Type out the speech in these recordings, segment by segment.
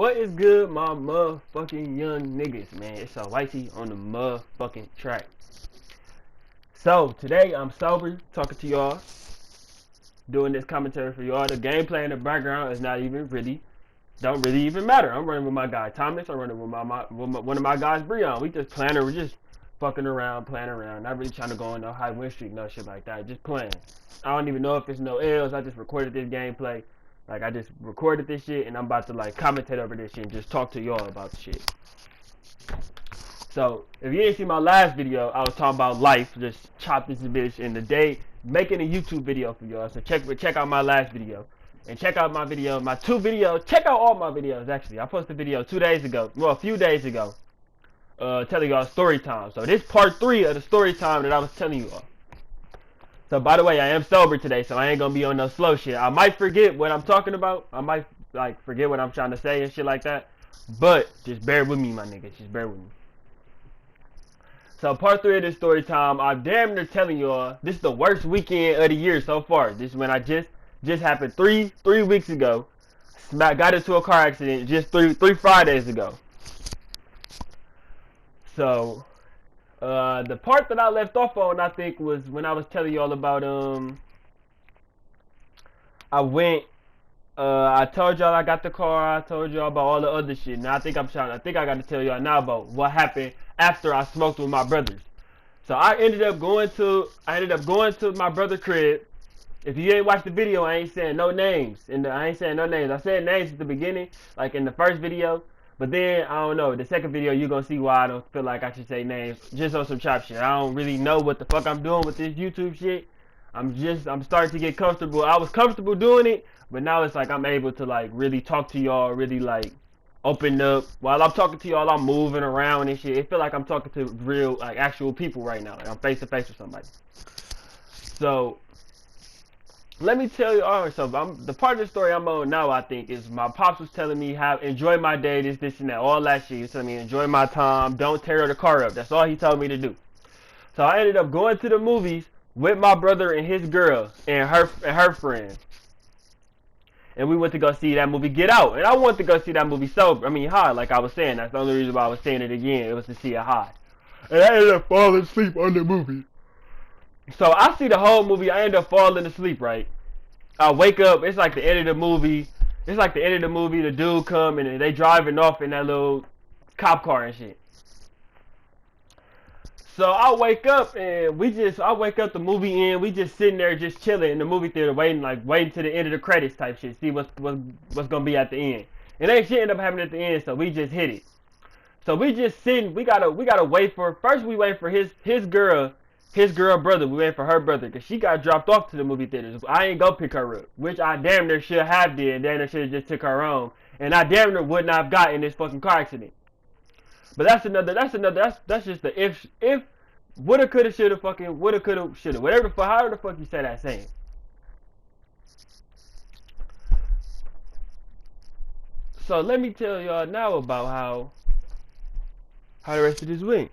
What is good, my motherfucking young niggas, man? It's so icy on the motherfucking track. So, today I'm sober, talking to y'all, doing this commentary for y'all. The gameplay in the background is not even don't really even matter. I'm running with my guy Thomas. I'm running with one of my guys, Breon. We just playing, we're just fucking around, playing around. Not really trying to go on no high win streak, no shit like that. Just playing. I don't even know if there's no L's. I just recorded this gameplay. Like, I just recorded this shit, and I'm about to, like, commentate over this shit and just talk to y'all about the shit. So, if you didn't see my last video, I was talking about life, just chop this bitch in the day, making a YouTube video for y'all. So, check out my last video. And check out my video, my two videos. Check out all my videos, actually. I posted a video 2 days ago, well, a few days ago, telling y'all story time. So, this part 3 of the story time that I was telling you all. So, by the way, I am sober today, so I ain't gonna be on no slow shit. I might forget what I'm talking about. I might, like, forget what I'm trying to say and shit like that. But, just bear with me, my niggas. Just bear with me. So, part 3 of this story time, I'm damn near telling y'all, this is the worst weekend of the year so far. This is when I just happened three weeks ago. Got into a car accident just three Fridays ago. So, the part that I left off on, I think, was when I was telling y'all about, I told y'all I got the car, I told y'all about all the other shit. Now, I think I got to tell y'all now about what happened after I smoked with my brothers. So, I ended up going to my brother's crib. If you ain't watched the video, I ain't saying no names. I ain't saying no names. I said names at the beginning, like in the first video. But then, I don't know, the second video, you're going to see why I don't feel like I should say names. Just on some chop shit. I don't really know what the fuck I'm doing with this YouTube shit. I'm starting to get comfortable. I was comfortable doing it, but now it's like I'm able to, like, really talk to y'all, really, like, open up. While I'm talking to y'all, I'm moving around and shit. It feel like I'm talking to real, like, actual people right now. Like, I'm face to face with somebody. So, let me tell you, alright, so the part of the story I'm on now, I think, is my pops was telling me how enjoy my day, this and that, all that shit. He was telling me enjoy my time, don't tear the car up. That's all he told me to do. So I ended up going to the movies with my brother and his girl and her friend. And we went to go see that movie Get Out. And I wanted to go see that movie high, like I was saying. That's the only reason why I was saying it again. It was to see it high. And I ended up falling asleep on the movie. So I see the whole movie, I end up falling asleep, right? I wake up, it's like the end of the movie. The dude come and they driving off in that little cop car and shit. So I wake up and the movie end, we just sitting there just chilling in the movie theater waiting to the end of the credits type shit, see what's gonna be at the end. And ain't shit end up happening at the end, so we just hit it. So we just sitting, we gotta wait for, first we wait for his girl brother. We wait for her brother because she got dropped off to the movie theaters. I ain't go pick her up, which I damn near should have did. Damn near should have just took her home, and I damn near would not have got in this fucking car accident. But that's just the if woulda coulda shoulda fucking woulda coulda shoulda whatever the fuck, however the fuck you say that saying. So let me tell y'all now about how the rest of this went.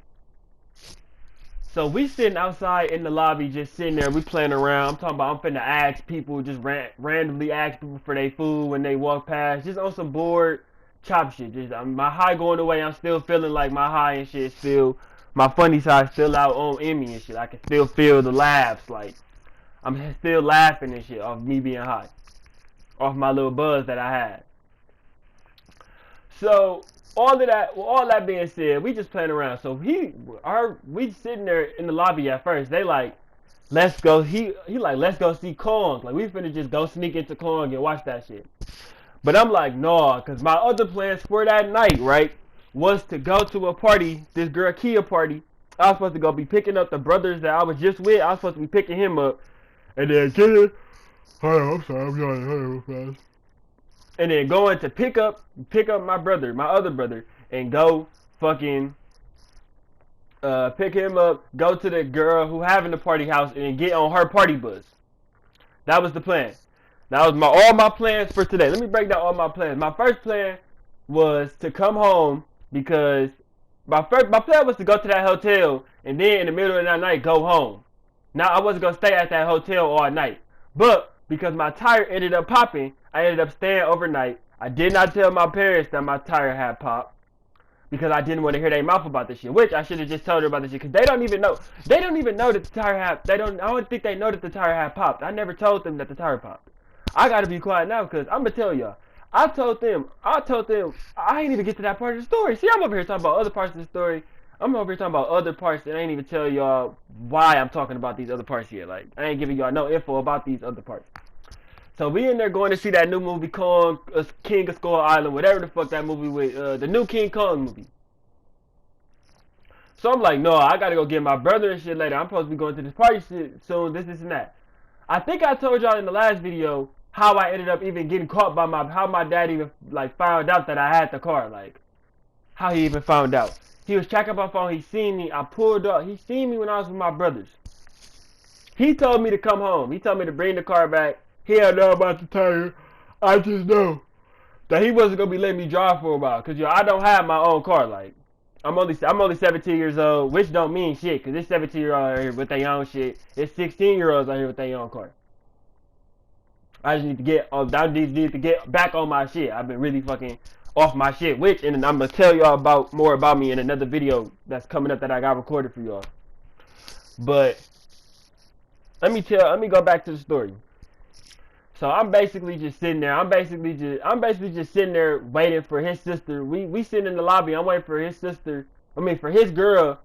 So we sitting outside in the lobby, just sitting there, we playing around. I'm talking about I'm finna ask people, just randomly ask people for their food when they walk past, just on some bored chop shit. Just my high going away, I'm still feeling like my high and shit still, my funny side still out in me and shit. I can still feel the laughs, like I'm still laughing and shit off me being high, off my little buzz that I had. So all that being said, we just playing around. So we sitting there in the lobby at first. They like, let's go. He like, let's go see Kong. Like, we finna just go sneak into Kong and watch that shit. But I'm like, nah, cause my other plans for that night, right, was to go to a party, this girl Kia party. I was supposed to go be picking up the brothers that I was just with. I was supposed to be picking him up, and then hold on, I'm sorry, I'm yawning. Hold on, real fast. And then going to pick up my brother, my other brother, and go fucking pick him up, go to the girl who having the party house, and get on her party bus. That was the plan. That was all my plans for today. Let me break down all my plans. My first plan was to come home because my plan was to go to that hotel and then in the middle of that night go home. Now I wasn't gonna stay at that hotel all night, but because my tire ended up popping, I ended up staying overnight. I did not tell my parents that my tire had popped because I didn't want to hear their mouth about this shit. Which I should have just told her about this shit because they don't even know. They don't even know that the tire had. I don't think they know that the tire had popped. I never told them that the tire popped. I gotta be quiet now because I'm gonna tell y'all. I told them. I ain't even get to that part of the story. See, I'm over here talking about other parts of the story. I'm over here talking about other parts and I ain't even tell y'all why I'm talking about these other parts yet. Like, I ain't giving y'all no info about these other parts. So we in there going to see that new movie called King of Skull Island, whatever the fuck that movie with, the new King Kong movie. So I'm like, no, I gotta go get my brother and shit later. I'm supposed to be going to this party shit soon, this and that. I think I told y'all in the last video how I ended up even getting caught by how my dad even, like, found out that I had the car, like, how he even found out. He was checking my phone, he seen me, I pulled up, he seen me when I was with my brothers. He told me to come home, he told me to bring the car back. He had know about the tire. I just know that he wasn't gonna be letting me drive for a while, cause I don't have my own car. Like I'm only 17 years old, which don't mean shit, cause it's 17-year-olds out here with their own shit. It's 16-year-olds out here with their own car. I just need to get back on my shit. I've been really fucking off my shit, and I'm gonna tell y'all more about me in another video that's coming up that I got recorded for y'all. But let me go back to the story. So I'm basically just sitting there. I'm basically just sitting there waiting for his sister. We sitting in the lobby. I'm waiting for his sister. For his girl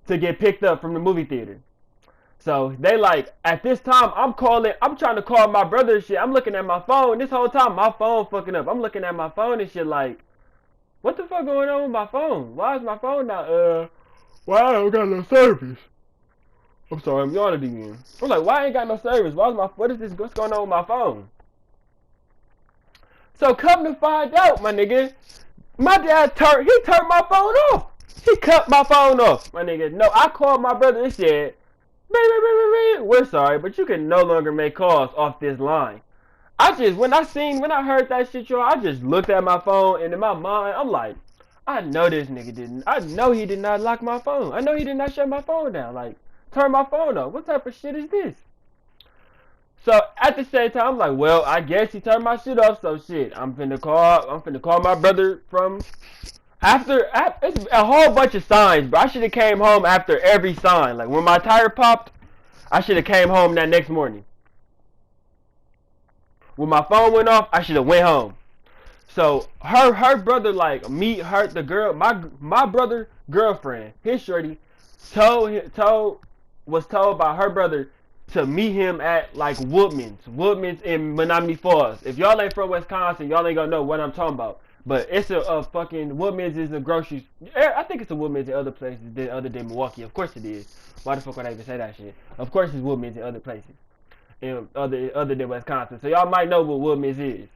to get picked up from the movie theater. So they like at this time I'm trying to call my brother and shit. I'm looking at my phone. This whole time my phone fucking up. I'm looking at my phone and shit like, what the fuck going on with my phone? Why is my phone not why I don't got no service? I'm sorry, I'm yawning again. I'm like, why I ain't got no service? What's going on with my phone? So come to find out, my nigga, my dad turned my phone off. He cut my phone off, my nigga. No, I called my brother and said, we're sorry, but you can no longer make calls off this line. When I heard that shit, y'all, I just looked at my phone and in my mind, I'm like, I know this nigga didn't. I know he did not lock my phone. I know he did not shut my phone down. Like, turn my phone off. What type of shit is this? So at the same time, I'm like, well, I guess he turned my shit off. So shit, I'm finna call my brother from after it's a whole bunch of signs, but I should have came home after every sign. Like when my tire popped, I should have came home that next morning. When my phone went off, I should have went home. So her brother, like the girl, my brother girlfriend, his shorty, was told by her brother to meet him at like Woodman's in Menominee Falls. If y'all ain't from Wisconsin, y'all ain't gonna know what I'm talking about. But it's a fucking Woodman's is a grocery. I think it's a Woodman's in other places other than Milwaukee. Of course it is. Why the fuck would I even say that shit? Of course it's Woodman's in other places, other than Wisconsin. So y'all might know what Woodman's is.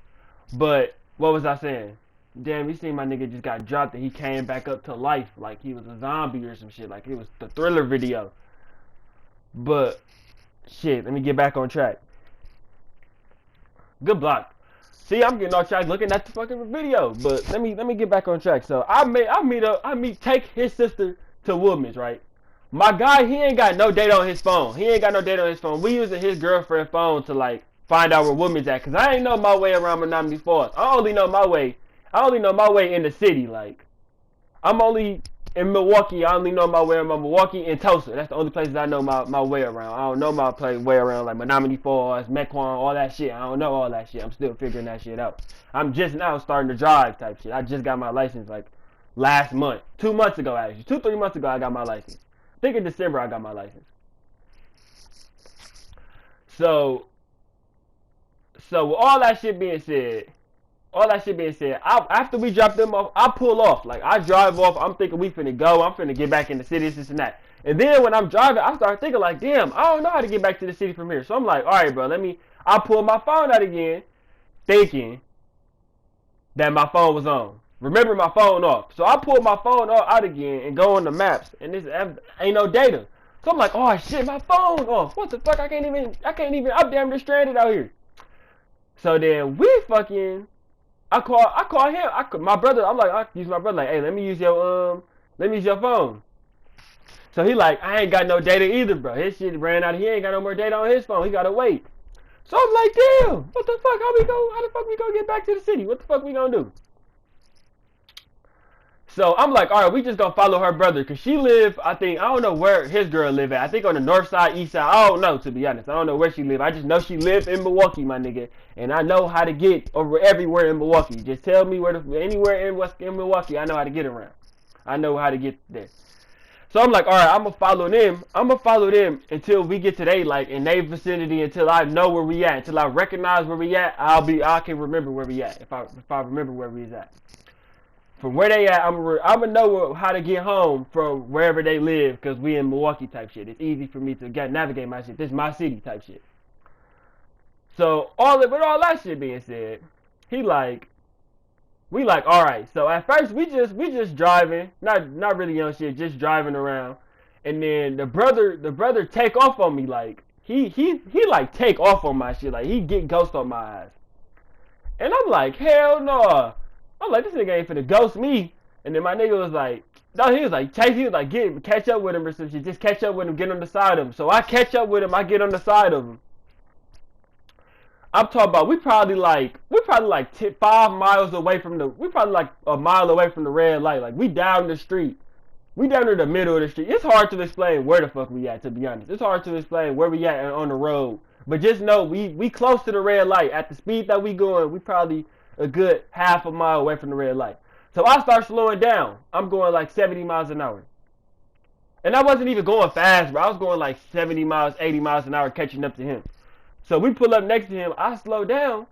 But what was I saying? Damn, you seen my nigga just got dropped and he came back up to life like he was a zombie or some shit. Like it was the Thriller video. But shit, let me get back on track. Good block. See, I'm getting off track looking at the fucking video. But let me get back on track. So take his sister to Woodman's, right? My guy, he ain't got no data on his phone. We using his girlfriend's phone to like find out where Woodman's at, cause I ain't know my way around Menominee Falls. I only know my way in the city. Like I'm only in Milwaukee. I only know my way around Milwaukee and Tulsa. That's the only places I know my way around. I don't know my way around like Menominee Falls, Mequon, all that shit. I don't know all that shit. I'm still figuring that shit out. I'm just now starting to drive type shit. I just got my license like last month, 2 months ago actually, 2-3 months ago I got my license. I think in December I got my license. So with all that shit being said, after we drop them off, I pull off. Like, I drive off. I'm thinking we finna go. I'm finna get back in the city, this and that. And then when I'm driving, I start thinking like, damn, I don't know how to get back to the city from here. So I'm like, all right, bro, I pull my phone out again, thinking that my phone was on. Remember my phone off. So I pull my phone out again and go on the maps. And this ain't no data. So I'm like, oh shit, my phone off. What the fuck? I can't even, I'm damn near stranded out here. So then I call him. My brother. I'm like, I use my brother. Like, hey, let me use your phone. So he like, I ain't got no data either, bro. His shit ran out. He ain't got no more data on his phone. He gotta wait. So I'm like, damn, what the fuck? How the fuck we gonna get back to the city? What the fuck we gonna do? So I'm like, all right, we just gonna follow her brother, cause she live, I don't know where his girl live at. I think on the north side, east side. I don't know, to be honest. I don't know where she live. I just know she live in Milwaukee, my nigga, and I know how to get over everywhere in Milwaukee. Just tell me anywhere in Milwaukee, I know how to get around. I know how to get there. So I'm like, all right, I'm gonna follow them. I'm gonna follow them until we get to in their vicinity, until I know where we at, until I recognize where we at. I can remember where we at if I remember where we is at. From where they at, I'm gonna know how to get home from wherever they live, cause we in Milwaukee type shit. It's easy for me to navigate my shit. This is my city type shit. So with all that shit being said, we like, all right. So at first we just driving, not really on shit, just driving around, and then the brother take off on me, like he like take off on my shit, like he get ghost on my eyes, and I'm like, hell no. I'm like, this nigga ain't finna ghost me. And then my nigga was like, no, he was like, Chase, he was like, catch up with him or some shit. Just catch up with him, get on the side of him. So I catch up with him, I get on the side of him. I'm talking about, we probably like 5 miles away from we probably like a mile away from the red light. Like, we down the street. We down in the middle of the street. It's hard to explain where the fuck we at, to be honest. It's hard to explain where we at on the road. But just know, we close to the red light. At the speed that we going, we probably a good half a mile away from the red light. So I start slowing down. I'm going like 70 miles an hour. And I wasn't even going fast, bro. I was going like 70 miles, 80 miles an hour catching up to him. So we pull up next to him. I slow down.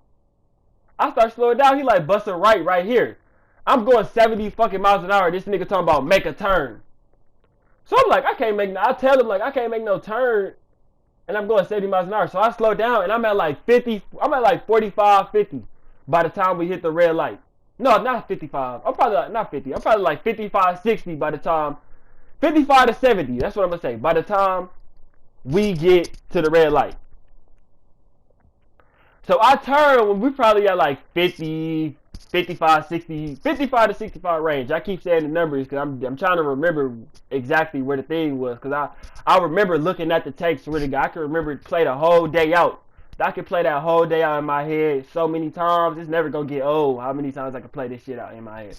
I start slowing down. He like busts a right here. I'm going 70 fucking miles an hour. This nigga talking about make a turn. So I'm like, I tell him like, I can't make no turn. And I'm going 70 miles an hour. So I slow down and I'm at like 45, 50. By the time we hit the red light. No, not 55. I'm probably like, not 50. I'm probably like 55, 60 by the time. 55 to 70. That's what I'm going to say. By the time we get to the red light. So I turn when we probably at like 50, 55, 60, 55 to 65 range. I keep saying the numbers because I'm trying to remember exactly where the thing was. Because I remember looking at the text where the guy, I can remember play the whole day out. I can play that whole day out in my head so many times. It's never gonna get old how many times I can play this shit out in my head.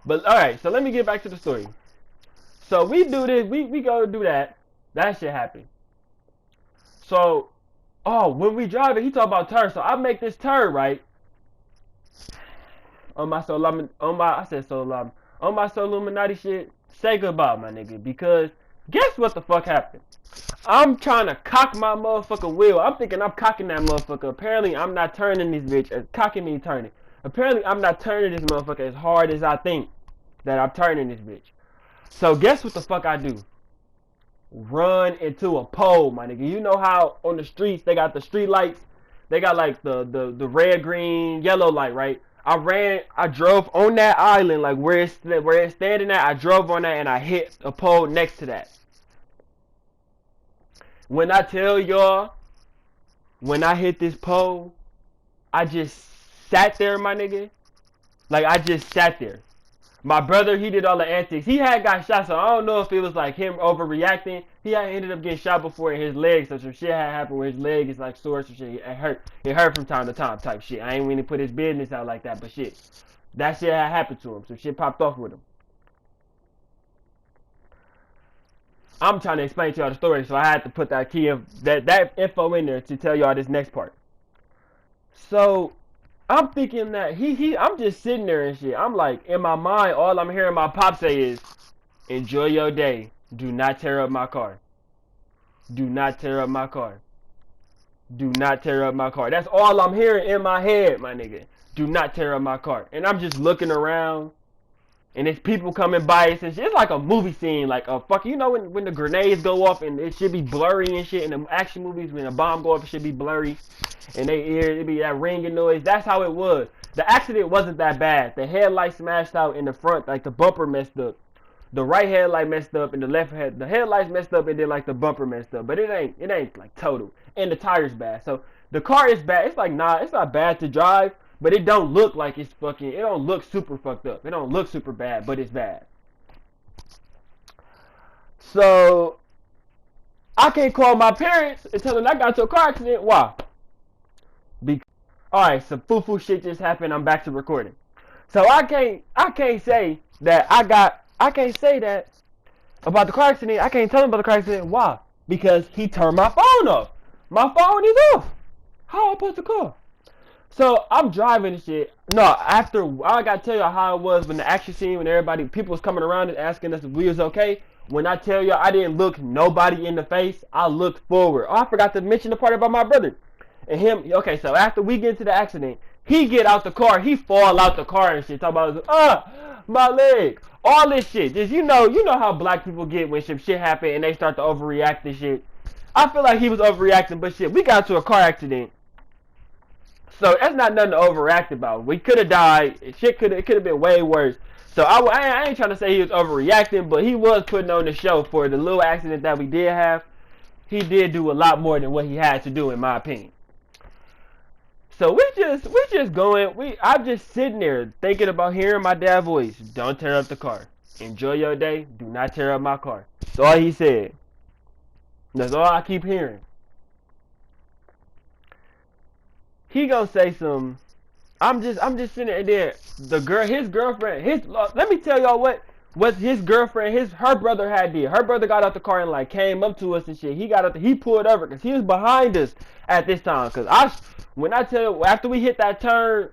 But alright, so let me get back to the story. So we do this, we go do that. That shit happened. So, when we drive it, he talk about turn. So I make this turn, right? On my Illuminati shit, say goodbye, my nigga. Because guess what the fuck happened? I'm trying to cock my motherfucking wheel. I'm thinking I'm cocking that motherfucker. Apparently, I'm not turning this bitch. Cocking means turning. Apparently, I'm not turning this motherfucker as hard as I think that I'm turning this bitch. So, guess what the fuck I do? Run into a pole, my nigga. You know how on the streets, they got the street lights? They got like the red, green, yellow light, right? I drove on that island, like where it's standing at. I drove on that and I hit a pole next to that. When I tell y'all, when I hit this pole, I just sat there, my nigga. Like, I just sat there. My brother, he did all the antics. He had got shot, so I don't know if it was like him overreacting. He had ended up getting shot before in his leg, so some shit had happened where his leg is like sore, some shit. It hurt from time to time type shit. I ain't really put his business out like that, but shit. That shit had happened to him. Some shit popped off with him. I'm trying to explain to y'all the story, so I had to put that that info in there to tell y'all this next part. So I'm thinking that I'm just sitting there and shit. I'm like, in my mind, all I'm hearing my pop say is, enjoy your day. Do not tear up my car. Do not tear up my car. Do not tear up my car. That's all I'm hearing in my head, my nigga. Do not tear up my car. And I'm just looking around. And it's people coming by and shit. It's like a movie scene, like a fucking, you know when the grenades go off and it should be blurry and shit. In the action movies, when a bomb go off, it should be blurry. And it be that ringing noise. That's how it was. The accident wasn't that bad. The headlight smashed out in the front, like the bumper messed up. The right headlight messed up and the headlights messed up and then like the bumper messed up. But it ain't like total. And the tire's bad. So the car is bad. It's like, it's not bad to drive. But it don't look like it don't look super fucked up. It don't look super bad, but it's bad. So, I can't call my parents and tell them I got into a car accident. Why? Because, alright, some foo-foo shit just happened. I'm back to recording. So I can't say that I can't say that about the car accident. I can't tell him about the car accident. Why? Because he turned my phone off. My phone is off. How I supposed to call? So I'm driving and shit. No, after I gotta tell y'all how it was when the action scene, when everybody, people was coming around and asking us if we was okay. When I tell y'all I didn't look nobody in the face, I looked forward. Oh, I forgot to mention the part about my brother and him. Okay, so after we get into the accident, he get out the car, he fall out the car and shit. Talk about my leg, all this shit. Just you know how black people get when some shit happen and they start to overreact and shit. I feel like he was overreacting, but shit, we got into a car accident. So that's not nothing to overact about. We could have died. It could have been way worse. So I ain't trying to say he was overreacting, but he was putting on the show for the little accident that we did have. He did do a lot more than what he had to do, in my opinion. So we just going. I'm just sitting there thinking about hearing my dad's voice. Don't tear up the car. Enjoy your day. Do not tear up my car. That's all he said. That's all I keep hearing. He gonna say some. I'm just sitting there. His girlfriend, let me tell y'all what his girlfriend, her brother had did. Her brother got out the car and like came up to us and shit. He pulled over because he was behind us at this time. When I tell you, after we hit that turn,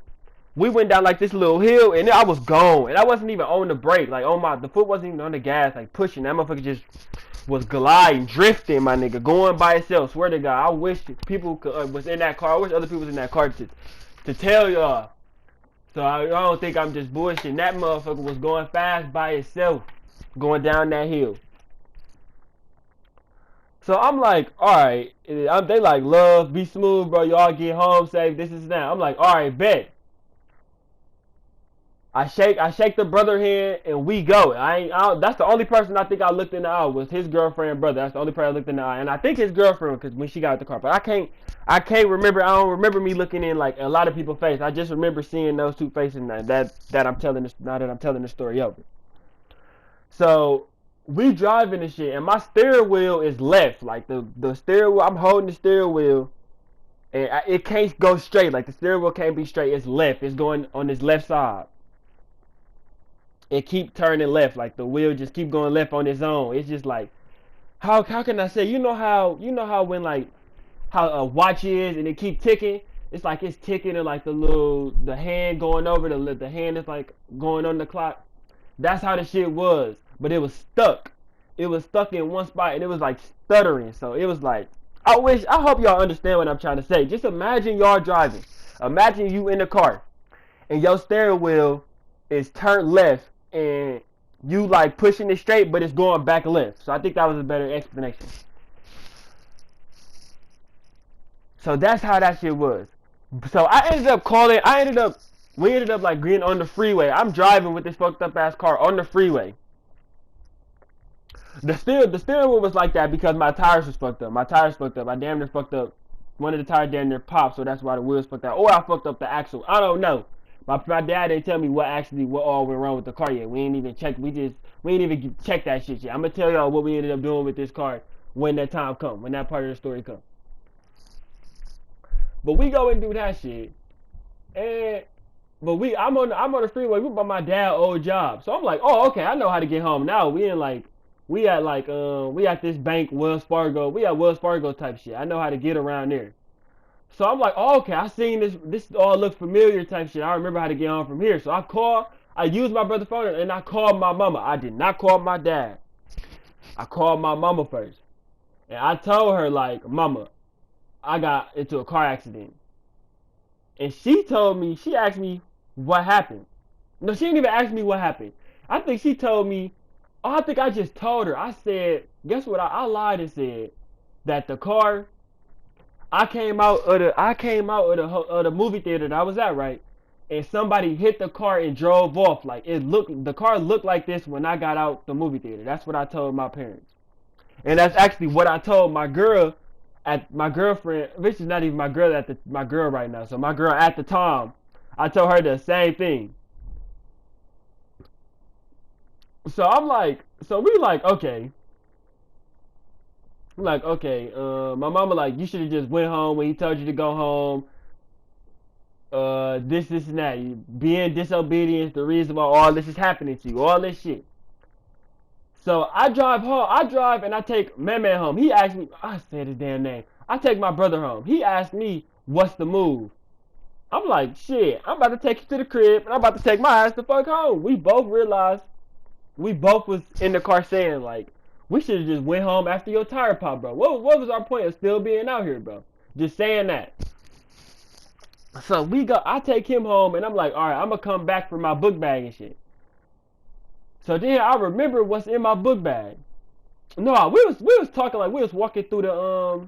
we went down like this little hill and I was gone and I wasn't even on the brake, like the foot wasn't even on the gas, like pushing. That motherfucker just was gliding, drifting, my nigga, going by itself. Swear to God, I wish people was in that car. I wish other people was in that car to tell y'all. So I don't think I'm just bullshitting. That motherfucker was going fast by itself, going down that hill. So I'm like, alright, they like, love, be smooth, bro, y'all get home safe, this is that. I'm like, alright, bet. I shake the brother hand and we go. That's the only person I think I looked in the eye was his girlfriend and brother. That's the only person I looked in the eye, and I think his girlfriend because when she got out the car. But I can't remember. I don't remember me looking in like a lot of people's face. I just remember seeing those two faces that I'm telling this now that I'm telling the story over. So we driving and shit, and my steering wheel is left. Like the steering wheel, I'm holding the steering wheel, and it can't go straight. Like the steering wheel can't be straight. It's left. It's going on this left side. It keep turning left, like the wheel just keep going left on its own. It's just like how can I say? You know how when like how a watch is and it keep ticking. It's like it's ticking and like the hand going over the hand is like going on the clock. That's how the shit was, but it was stuck. It was stuck in one spot and it was like stuttering. So it was like I hope y'all understand what I'm trying to say. Just imagine y'all driving. Imagine you in the car and your steering wheel is turned left and you like pushing it straight but it's going back left. So I think that was a better explanation. So that's how that shit was. So we ended up like getting on the freeway. I'm driving with this fucked up ass car on the freeway. The steering wheel was like that because my tires was fucked up. I damn near fucked up. One of the tires damn near popped, so that's why the wheels fucked up. Or I fucked up the axle. I don't know. My dad didn't tell me what all went wrong with the car yet. We ain't even check. We ain't even check that shit yet. I'm gonna tell y'all what we ended up doing with this car when that time come, when that part of the story come. But we go and do that shit, and I'm on the freeway. We by my dad's old job, so I'm like, oh okay, I know how to get home now. We at this bank Wells Fargo. We at Wells Fargo type shit. I know how to get around there. So I'm like, oh, okay, I seen this all look familiar type shit. I remember how to get home from here. So I used my brother's phone and I called my mama. I did not call my dad. I called my mama first. And I told her like, mama, I got into a car accident. And she asked me what happened. No, she didn't even ask me what happened. I think she told me, oh, I think I just told her. I said, guess what? I lied and said that the car I came out of the movie theater that I was at, right? And somebody hit the car and drove off. Like the car looked like this when I got out the movie theater. That's what I told my parents. And that's actually what I told my girlfriend, which is not even my girl right now. So my girl at the time, I told her the same thing. So we like, okay. I'm like, okay, my mama like, you should have just went home when he told you to go home. This and that. You being disobedient is the reason why all this is happening to you. All this shit. So I drive home. I drive and I take man home. He asked me. I said his damn name. I take my brother home. He asked me, "What's the move?" I'm like, "Shit, I'm about to take you to the crib and I'm about to take my ass the fuck home." We both realized. We both was in the car saying like, "We should have just went home after your tire pop, bro." What was our point of still being out here, bro? Just saying that. So we go. I take him home and I'm like, "All right, I'm gonna come back for my book bag and shit." So then I remember what's in my book bag. No, we was talking like we was walking through the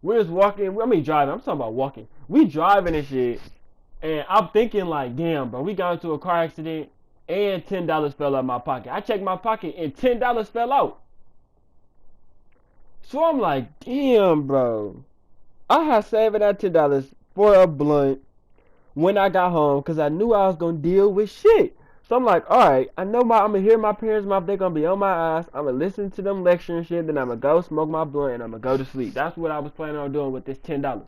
we was walking. I mean driving. I'm talking about walking. We driving and shit, and I'm thinking like, damn, bro, we got into a car accident and $10 fell out of my pocket. I checked my pocket and $10 fell out. So I'm like, damn, bro, I had saving that $10 for a blunt when I got home because I knew I was gonna deal with shit. So I'm like, all right, I know I'm gonna hear my parents' mouth. They're gonna be on my ass. I'm gonna listen to them lecture and shit. Then I'm gonna go smoke my blunt and I'm gonna go to sleep. That's what I was planning on doing with this $10.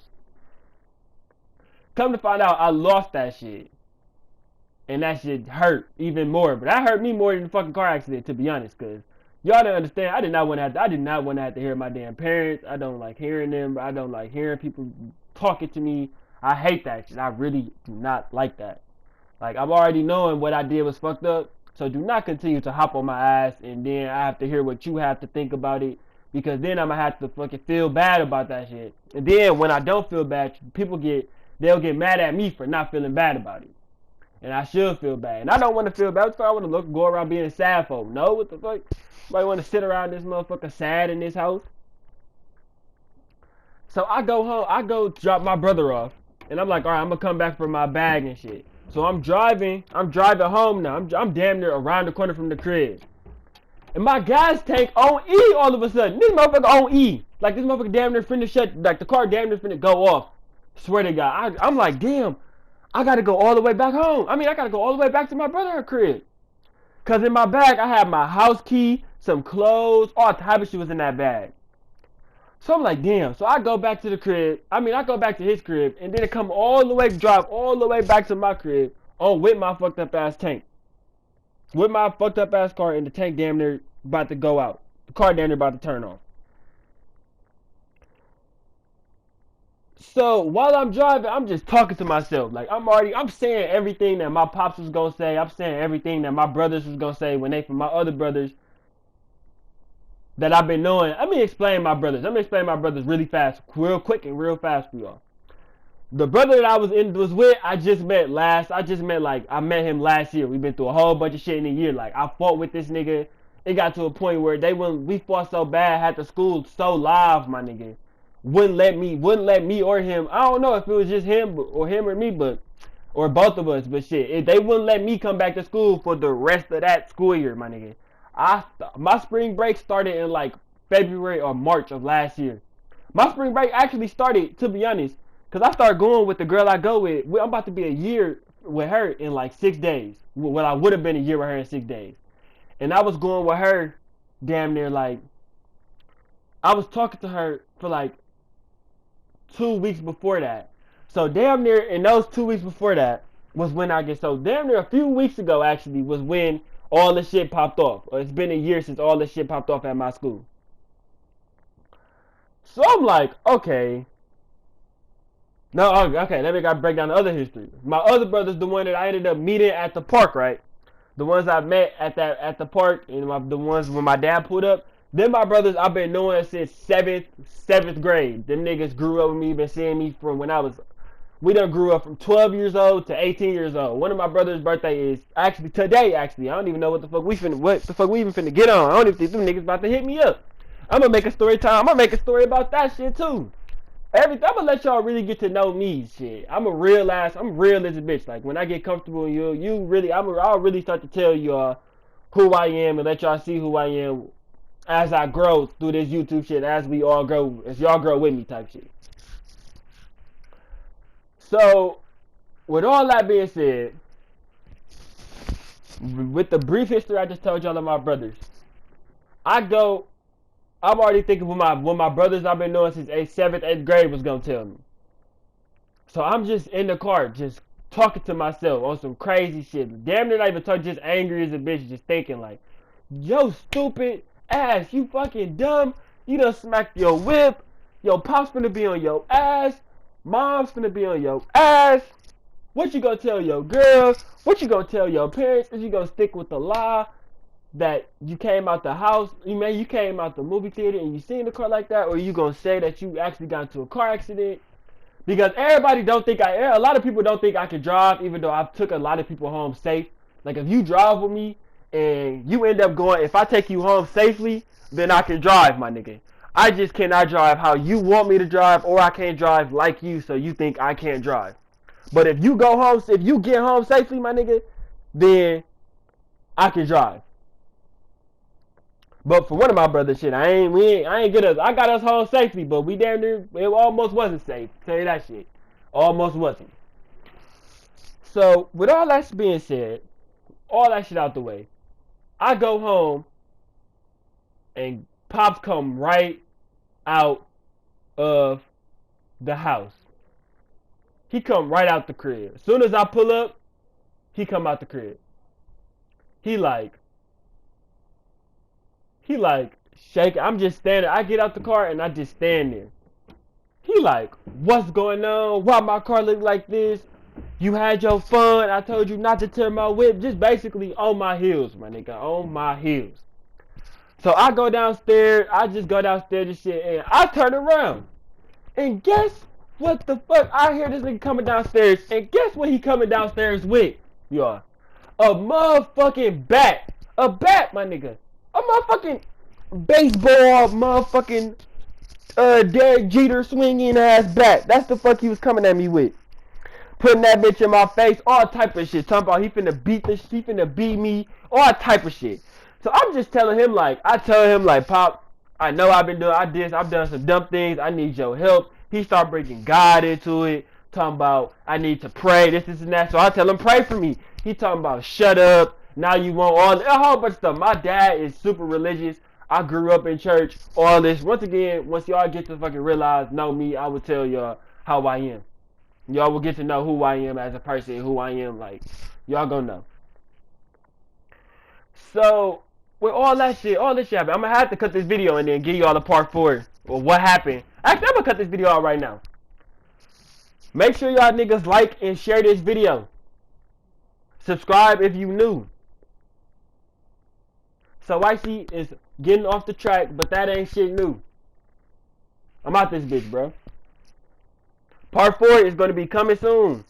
Come to find out, I lost that shit, and that shit hurt even more. But that hurt me more than the fucking car accident, to be honest. Cause y'all don't understand. I did not want to have to hear my damn parents. I don't like hearing them. I don't like hearing people talking to me. I hate that shit. I really do not like that. Like, I'm already knowing what I did was fucked up, so do not continue to hop on my ass, and then I have to hear what you have to think about it, because then I'm gonna have to fucking feel bad about that shit. And then when I don't feel bad, they'll get mad at me for not feeling bad about it. And I should feel bad. And I don't want to feel bad. I want to go around being sad for. No, what the fuck? Somebody want to sit around this motherfucker sad in this house? So I go home, I go drop my brother off, and I'm like, all right, I'm gonna come back for my bag and shit. So I'm driving home now. I'm damn near around the corner from the crib. And my gas tank on E all of a sudden. This motherfucker on E. Like this motherfucker damn near finna shut, like the car damn near finna go off. Swear to God. I'm like, damn, I gotta go all the way back home. I gotta go all the way back to my brother's crib. Cause in my bag, I had my house key, some clothes, all type of shit was in that bag. So I'm like, damn. So I go back to the crib. I go back to his crib, and then drive all the way back to my crib with my fucked up ass tank. With my fucked up ass car, and the tank damn near about to go out. The car damn near about to turn off. So while I'm driving, I'm just talking to myself. Like I'm saying everything that my pops was gonna say. I'm saying everything that my brothers was gonna say when they from my other brothers that I've been knowing. Let me explain my brothers. Really fast, real quick and real fast for y'all. The brother that I was with, I met him last year. We've been through a whole bunch of shit in a year. Like I fought with this nigga. It got to a point where we fought so bad, had the school so live, my nigga. Wouldn't let me or him. I don't know if it was just him or me, or both of us. But shit, they wouldn't let me come back to school for the rest of that school year, my nigga. My spring break started in like February or March of last year. My spring break actually started, to be honest, because I started going with the girl I go with. I'm about to be a year with her in like 6 days. Well, I would have been a year with her in 6 days. And I was going with her damn near like, I was talking to her for like 2 weeks before that. So damn near in those 2 weeks before that was when so damn near a few weeks ago actually was when all the shit popped off. It's been a year since all the shit popped off at my school. So I'm like, okay. No, okay, let me break down the other history. My other brother's the one that I ended up meeting at the park, right? The ones I met at the park, and the ones when my dad pulled up. Then my brothers I've been knowing since seventh grade. Them niggas grew up with me, been seeing me from when we done grew up from 12 years old to 18 years old. One of my brother's birthday is actually today. Actually, I don't even know what the fuck we even finna get on. I don't even think them niggas about to hit me up. I'm gonna make a story time. I'm gonna make a story about that shit too. I'm gonna let y'all really get to know me, shit. I'm real as a bitch. Like when I get comfortable, I'll really start to tell y'all who I am and let y'all see who I am as I grow through this YouTube shit, as y'all grow with me type shit. So, with all that being said, with the brief history I just told y'all of my brothers, I go I'm already thinking what my brothers I've been knowing since 7th, 8th grade was gonna tell me. So I'm just in the car, just talking to myself on some crazy shit. Damn near not even talking, just angry as a bitch, just thinking like, yo stupid ass, you fucking dumb. You done smacked your whip. Yo pop's finna be on your ass. Mom's finna be on your ass. What you gonna tell your girls? What you gonna tell your parents? Is you gonna stick with the lie that you came out the house? You came out the movie theater and you seen the car like that? Or you gonna say that you actually got into a car accident? Because everybody don't think a lot of people don't think I can drive, even though I've took a lot of people home safe. Like if you drive with me and you end up going, if I take you home safely, then I can drive, my nigga. I just cannot drive how you want me to drive, or I can't drive like you, so you think I can't drive. But if you go home, if you get home safely, my nigga, then I can drive. But for one of my brothers, shit, I got us home safely, but we damn near, it almost wasn't safe. Tell you that shit. Almost wasn't. So, with all that being said, all that shit out the way, I go home, and Pops come right out of the house. He come right out the crib. As soon as I pull up, he come out the crib. He like shaking. I'm just standing. I get out the car and I just stand there. He like, what's going on? Why my car look like this? You had your fun. I told you not to turn my whip. Just basically on my heels, my nigga. On my heels. So I go downstairs. I just go downstairs and shit. And I turn around. And guess what the fuck? I hear this nigga coming downstairs. And guess what he coming downstairs with? Y'all. A motherfucking bat. A bat, my nigga. A motherfucking baseball, motherfucking Derek Jeter swinging ass bat. That's the fuck he was coming at me with. Putting that bitch in my face, all type of shit. Talking about he finna beat me, all type of shit. So I'm just telling him I tell him Pop, I know I've done some dumb things. I need your help. He start bringing God into it. Talking about I need to pray, this and that. So I tell him pray for me. He talking about shut up. Now you want a whole bunch of stuff. My dad is super religious. I grew up in church. All this. Once again, once y'all get to fucking realize, know me, I will tell y'all how I am. Y'all will get to know who I am as a person, who I am. Y'all gonna know. So, with all this shit happened, I'm gonna have to cut this video and then give y'all the part 4 of what happened. Actually, I'm gonna cut this video out right now. Make sure y'all niggas like and share this video. Subscribe if you new. So Icy is getting off the track, but that ain't shit new. I'm out this bitch, bro. Part 4 is going to be coming soon.